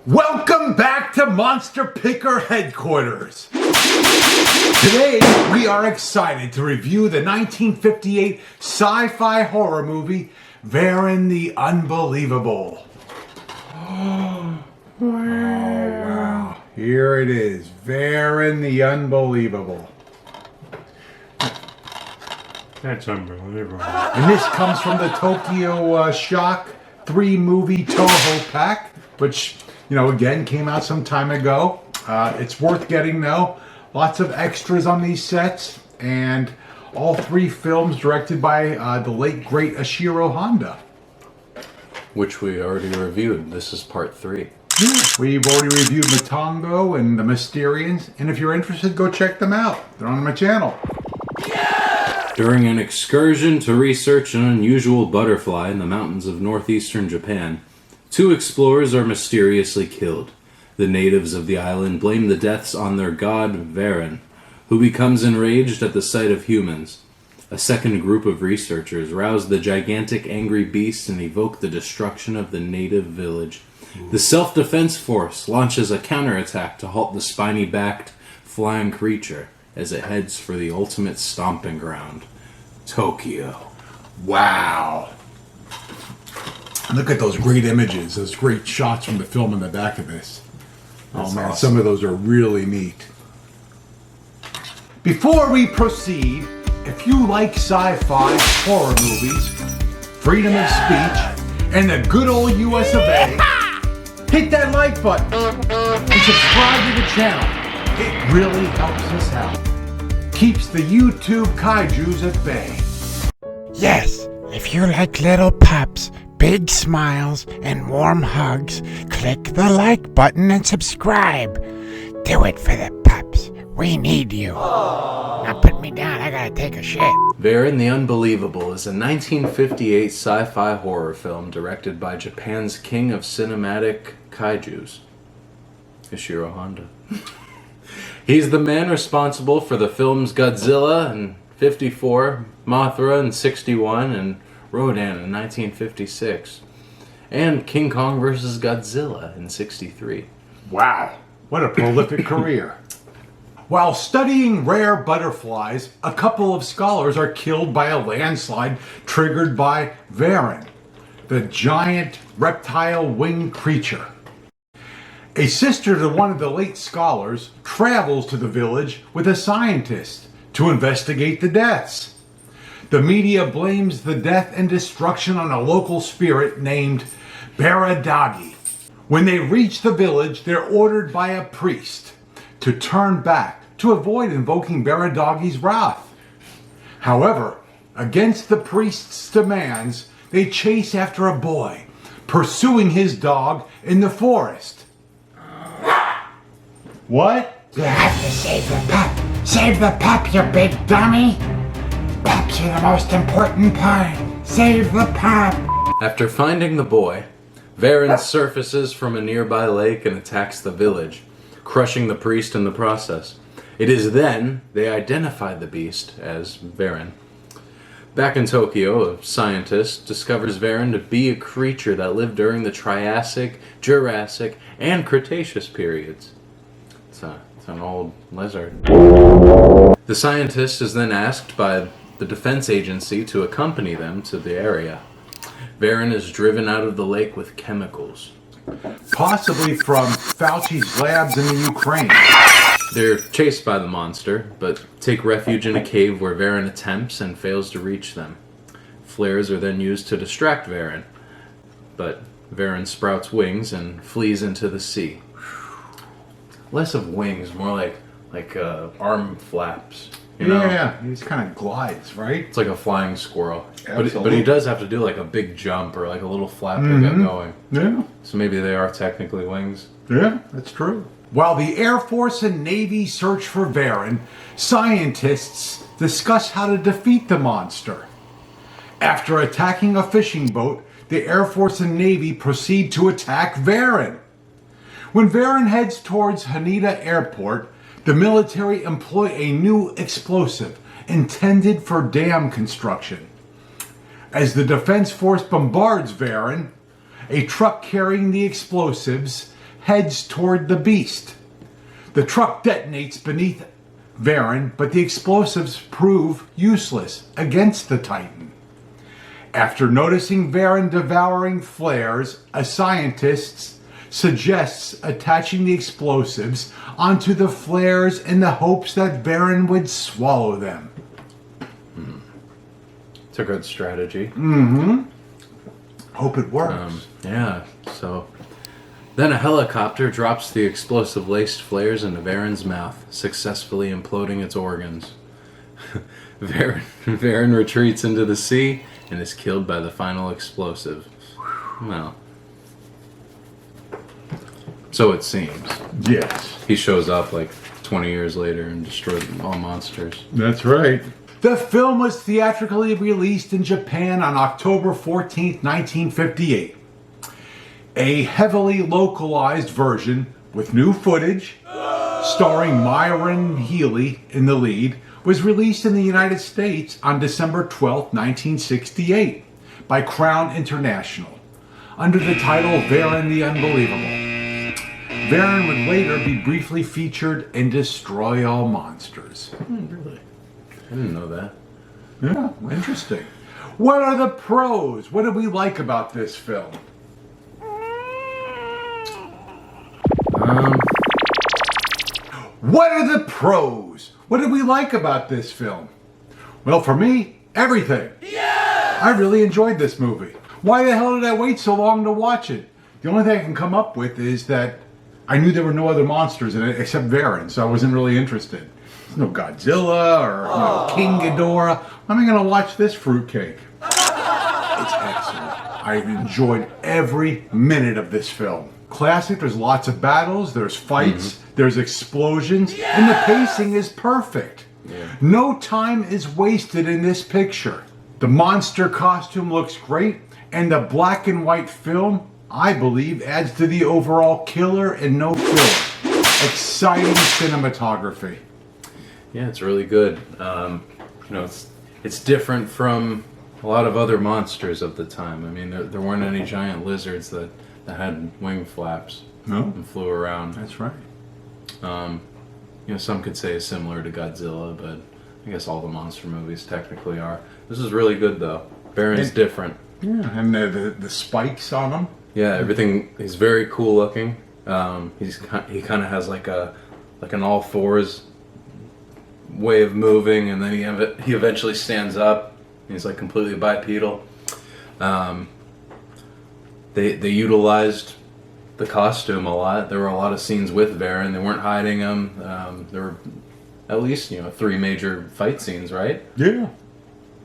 Welcome back to Monster Picker Headquarters. Today, we are excited to review the 1958 sci-fi horror movie, Varan the Unbelievable. Oh, wow. Here it is, Varan the Unbelievable. That's unbelievable. And this comes from the Tokyo Shock 3-movie Toho pack, which, again, came out some time ago. It's worth getting, though. Lots of extras on these sets, and all 3 films directed by the late, great Ishiro Honda. Which we already reviewed. This is part 3. Yeah, we've already reviewed Matango and the Mysterians, and if you're interested, go check them out. They're on my channel. During an excursion to research an unusual butterfly in the mountains of northeastern Japan, 2 explorers are mysteriously killed. The natives of the island blame the deaths on their god, Varan, who becomes enraged at the sight of humans. A second group of researchers rouse the gigantic angry beast and evoke the destruction of the native village. The self-defense force launches a counterattack to halt the spiny-backed, flying creature as it heads for the ultimate stomping ground, Tokyo. Wow. Look at those great images, those great shots from the film in the back of this. That's man, awesome. Some of those are really neat. Before we proceed, if you like sci-fi, horror movies, freedom of speech, and the good old US of A, hit that like button and subscribe to the channel. It really helps us out. Keeps the YouTube kaijus at bay. Yes, if you like little pups, big smiles, and warm hugs, click the like button and subscribe. Do it for the pups. We need you. Now put me down, I gotta take a shit. Varan the Unbelievable is a 1958 sci-fi horror film directed by Japan's king of cinematic kaijus, Ishiro Honda. He's the man responsible for the films Godzilla in 54, Mothra in 61, and Rodan in 1956, and King Kong vs. Godzilla in 63. Wow, what a prolific career. While studying rare butterflies, a couple of scholars are killed by a landslide triggered by Varan, the giant reptile winged creature. A sister to one of the late scholars travels to the village with a scientist to investigate the deaths. The media blames the death and destruction on a local spirit named Baradagi. When they reach the village, they're ordered by a priest to turn back to avoid invoking Baradagi's wrath. However, against the priest's demands, they chase after a boy, pursuing his dog in the forest. What? You have to save the pup. Save the pup, you big dummy. Pups are the most important part. Save the pup. After finding the boy, Varan surfaces from a nearby lake and attacks the village, crushing the priest in the process. It is then they identify the beast as Varan. Back in Tokyo, a scientist discovers Varan to be a creature that lived during the Triassic, Jurassic, and Cretaceous periods. It's an old lizard. The scientist is then asked by the defense agency to accompany them to the area. Varan is driven out of the lake with chemicals. Possibly from Fauci's labs in the Ukraine. They're chased by the monster, but take refuge in a cave where Varan attempts and fails to reach them. Flares are then used to distract Varan, but Varan sprouts wings and flees into the sea. Less of wings, more like arm flaps. Yeah, he just kind of glides, right? It's like a flying squirrel. But Absolutely. he does have to do like a big jump or like a little flap to get going. Yeah. So maybe they are technically wings. Yeah, that's true. While the Air Force and Navy search for Varan, scientists discuss how to defeat the monster. After attacking a fishing boat, the Air Force and Navy proceed to attack Varan. When Varan heads towards Haneda Airport, the military employ a new explosive intended for dam construction. As the Defense Force bombards Varan, a truck carrying the explosives heads toward the beast. The truck detonates beneath Varan, but the explosives prove useless against the Titan. After noticing Varan devouring flares, a scientist suggests attaching the explosives onto the flares in the hopes that Varan would swallow them. It's a good strategy. Hope it works. Yeah, so... Then a helicopter drops the explosive-laced flares into Varan's mouth, successfully imploding its organs. Varan retreats into the sea and is killed by the final explosive. Well, so it seems. Yes. He shows up like 20 years later and destroys all monsters. That's right. The film was theatrically released in Japan on October 14th, 1958. A heavily localized version with new footage, starring Myron Healy in the lead, was released in the United States on December 12th, 1968 by Crown International under the title Varan the Unbelievable. Varan would later be briefly featured in Destroy All Monsters. Really? I didn't know that. Yeah, interesting. What are the pros? What do we like about this film? What are the pros? What did we like about this film? Well, for me, everything. Yeah! I really enjoyed this movie. Why the hell did I wait so long to watch it? The only thing I can come up with is that I knew there were no other monsters in it except Varan, so I wasn't really interested. There's no Godzilla or King Ghidorah. When am I going to watch this fruitcake? It's excellent. I enjoyed every minute of this film. Classic, there's lots of battles, there's fights, there's explosions, and the pacing is perfect. Yeah. No time is wasted in this picture. The monster costume looks great, and the black and white film, I believe, adds to the overall killer and no filler. Exciting cinematography. Yeah, it's really good. It's different from a lot of other monsters of the time. I mean, there weren't any giant lizards that had wing flaps and flew around. That's right. Some could say it's similar to Godzilla, but I guess all the monster movies technically are. This is really good, though. Varan's different. Yeah, and the spikes on him. Yeah, everything. He's very cool looking. He kind of has like an all fours way of moving, and then he eventually stands up. He's like completely bipedal. They utilized the costume a lot. There were a lot of scenes with Varan. They weren't hiding him. There were at least 3 major fight scenes, right? Yeah,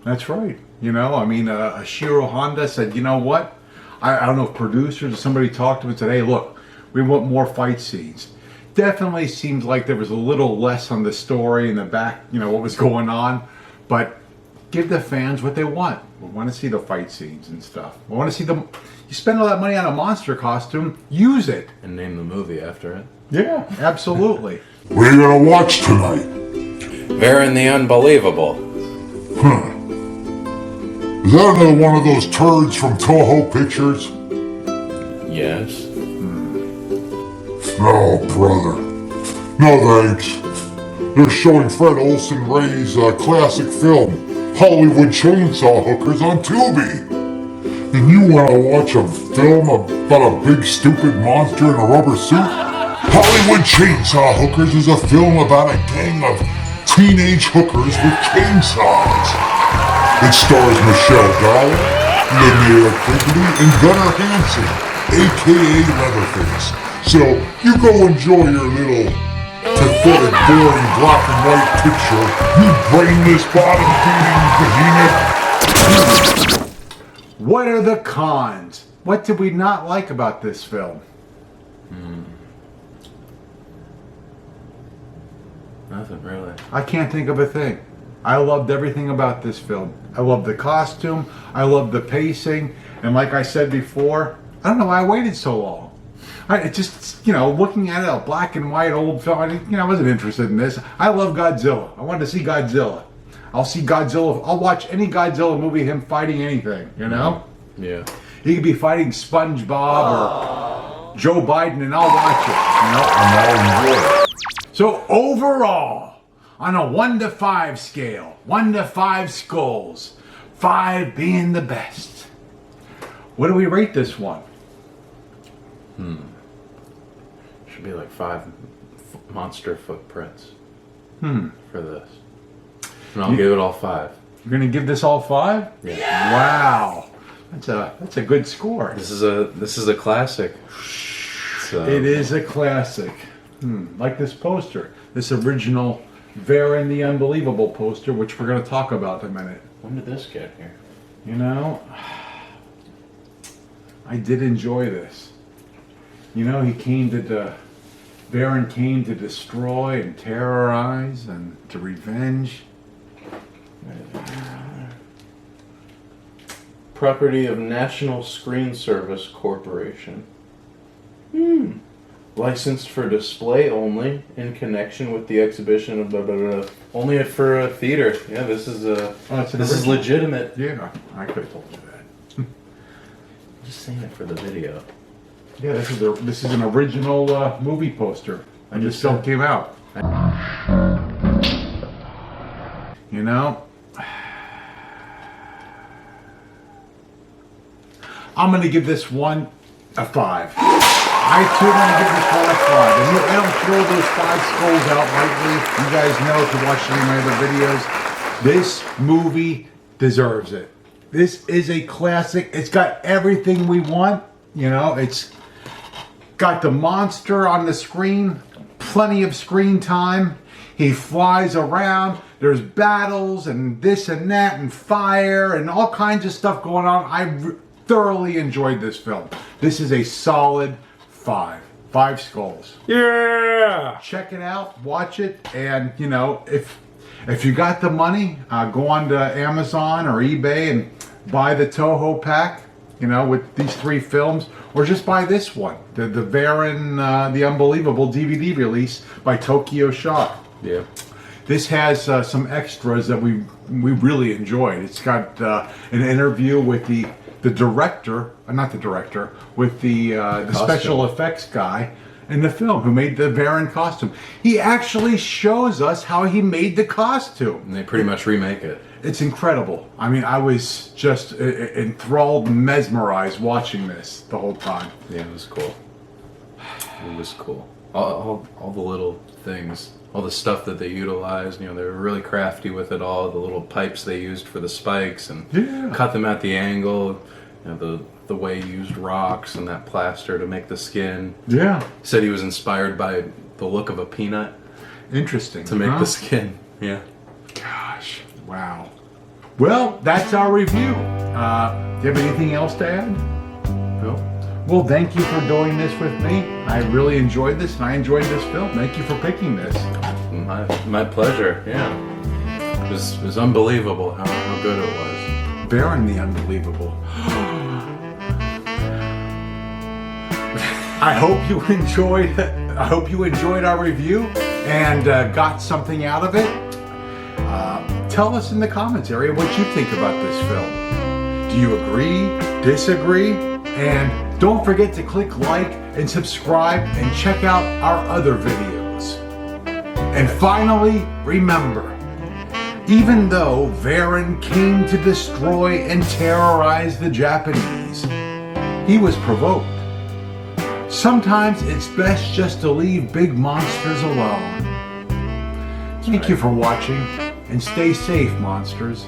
that's right. Ishiro Honda said, you know what? I don't know if producers or somebody talked to him and said, hey, look, we want more fight scenes. Definitely seems like there was a little less on the story in the back, what was going on. But give the fans what they want. We want to see the fight scenes and stuff. We want to see them. You spend all that money on a monster costume, use it. And name the movie after it. Yeah, absolutely. What are you gonna watch tonight? Varan the Unbelievable. Is that another one of those turds from Toho Pictures? Yes. No, brother. No thanks. They're showing Fred Olsen Ray's classic film, Hollywood Chainsaw Hookers, on Tubi. And you want to watch a film about a big stupid monster in a rubber suit? Hollywood Chainsaw Hookers is a film about a gang of teenage hookers with chainsaws. It stars Michelle Dollar, Linnea Quigley, and Gunnar Hansen, a.k.a. Leatherface. So you go enjoy your little pathetic, boring black and white picture, you brainless, bottom-feeding behemoth. What are the cons? What did we not like about this film? Nothing really. I can't think of a thing. I loved everything about this film. I loved the costume. I loved the pacing. And like I said before, I don't know why I waited so long. Looking at it, a black and white old film, I wasn't interested in this. I love Godzilla. I wanted to see Godzilla. I'll see Godzilla. I'll watch any Godzilla movie, him fighting anything, Yeah. He could be fighting SpongeBob or Joe Biden and I'll watch it. And I'll enjoy it. So overall, on a 1 to 5 scale, 1 to 5 skulls, 5 being the best, what do we rate this one? Should be like 5 monster footprints for this. And I'll give it all 5. You're gonna give this all 5? Yeah. Wow, that's a good score. This is a classic. It is a classic. Like this poster, this original Varan the Unbelievable poster, which we're gonna talk about in a minute. When did this get here? You know, I did enjoy this. You know, Varan came to destroy and terrorize and to revenge. Property of National Screen Service Corporation. Licensed for display only in connection with the exhibition of blah, blah, blah. Only for a theater. Yeah, this is this is legitimate. Yeah, I could have told you that. I'm just saying it for the video. Yeah, this is an original movie poster. And this film came out. You know, I'm gonna give this one a 5. I too want to give this one a 5. And I don't throw those 5 skulls out lightly. You guys know if you watch any of my other videos, this movie deserves it. This is a classic. It's got everything we want. You know, it's got the monster on the screen, plenty of screen time. He flies around. There's battles and this and that and fire and all kinds of stuff going on. I thoroughly enjoyed this film. This is a solid 5. 5 skulls. Yeah! Check it out, watch it, and you know, if you got the money, go on to Amazon or eBay and buy the Toho pack, you know, with these 3 films, or just buy this one, the Varan the Unbelievable DVD release by Tokyo Shock. Yeah. This has some extras that we really enjoyed. It's got an interview with the director, not the director, with the special effects guy in the film who made the Varan costume. He actually shows us how he made the costume. And they pretty much remake it. It's incredible. I mean, I was just enthralled and mesmerized watching this the whole time. Yeah, it was cool. It was cool. All the little things, all the stuff that they utilized, you know, they were really crafty with it all. The little pipes they used for the spikes and cut them at the angle. You know, the way he used rocks and that plaster to make the skin. Yeah. Said he was inspired by the look of a peanut. Interesting. To make the skin. Yeah. Gosh. Wow. Well, that's our review. Do you have anything else to add? No. Well, thank you for doing this with me. I really enjoyed this, and I enjoyed this film. Thank you for picking this. My pleasure. Yeah. It was unbelievable how good it was. Varan the Unbelievable. I hope you enjoyed our review and got something out of it. Tell us in the comments area what you think about this film. Do you agree? Disagree? And don't forget to click like and subscribe and check out our other videos. And finally, remember, even though Varan came to destroy and terrorize the Japanese, he was provoked. Sometimes it's best just to leave big monsters alone. Thank you for watching, and stay safe, monsters.